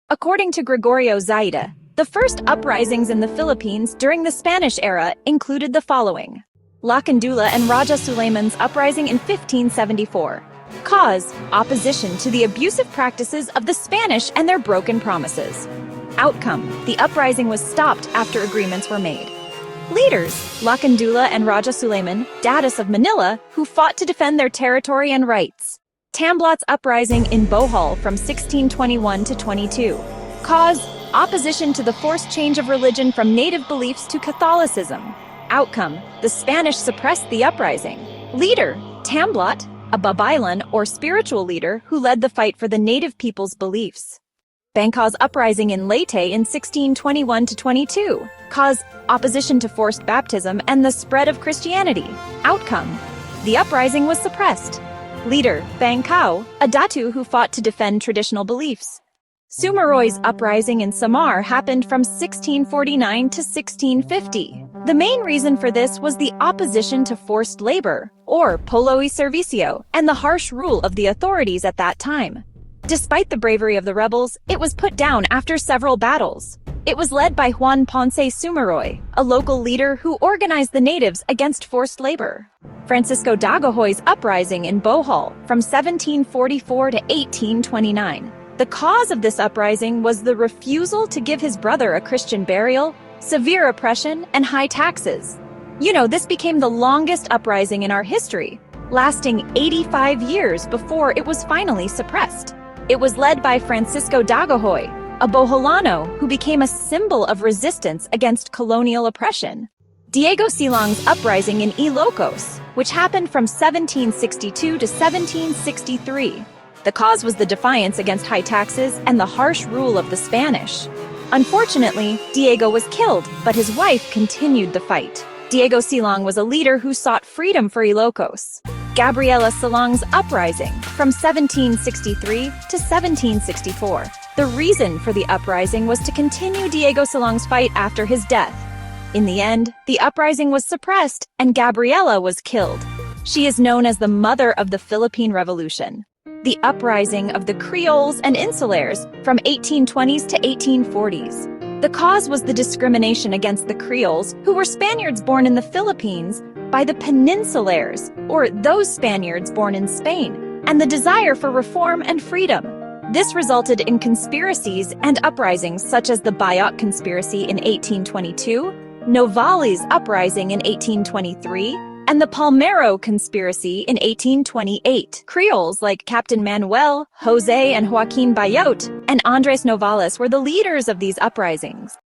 According to Gregorio Zaida, the first uprisings in the Philippines during the Spanish era included the following. Lakandula and Raja Suleiman's uprising in 1574. Cause: opposition to the abusive practices of the Spanish and their broken promises. Outcome: the uprising was stopped after agreements were made. Leaders: Lakandula and Raja Suleiman, Datus of Manila, who fought to defend their territory and rights. Tamblot's uprising in Bohol from 1621 to 22. Cause: opposition to the forced change of religion from native beliefs to Catholicism. Outcome: the Spanish suppressed the uprising. Leader: Tamblot, a Babaylan or spiritual leader who led the fight for the native people's beliefs. Bangka's uprising in Leyte in 1621 to 22. Cause: opposition to forced baptism and the spread of Christianity. Outcome: the uprising was suppressed. Leader: Bangkao, a Datu who fought to defend traditional beliefs. Sumaroy's uprising in Samar happened from 1649 to 1650. The main reason for this was the opposition to forced labor, or polo y servicio, and the harsh rule of the authorities at that time. Despite the bravery of the rebels, it was put down after several battles. It was led by Juan Ponce Sumaroy, a local leader who organized the natives against forced labor. Francisco Dagohoy's uprising in Bohol from 1744 to 1829. The cause of this uprising was the refusal to give his brother a Christian burial, severe oppression, and high taxes. This became the longest uprising in our history, lasting 85 years before it was finally suppressed. It was led by Francisco Dagohoy, a Boholano who became a symbol of resistance against colonial oppression. Diego Silang's uprising in Ilocos, which happened from 1762 to 1763. The cause was the defiance against high taxes and the harsh rule of the Spanish. Unfortunately, Diego was killed, but his wife continued the fight. Diego Silang was a leader who sought freedom for Ilocos. Gabriela Silang's uprising from 1763 to 1764. The reason for the uprising was to continue Diego Silang's fight after his death. In the end, the uprising was suppressed and Gabriela was killed. She is known as the mother of the Philippine Revolution. The uprising of the Creoles and Insulares from 1820s to 1840s. The cause was the discrimination against the Creoles, who were Spaniards born in the Philippines, by the Peninsulares, or those Spaniards born in Spain, and the desire for reform and freedom. This resulted in conspiracies and uprisings such as the Bayot Conspiracy in 1822, Novali's uprising in 1823, and the Palmero Conspiracy in 1828. Creoles like Captain Manuel, Jose and Joaquin Bayot, and Andres Novales were the leaders of these uprisings.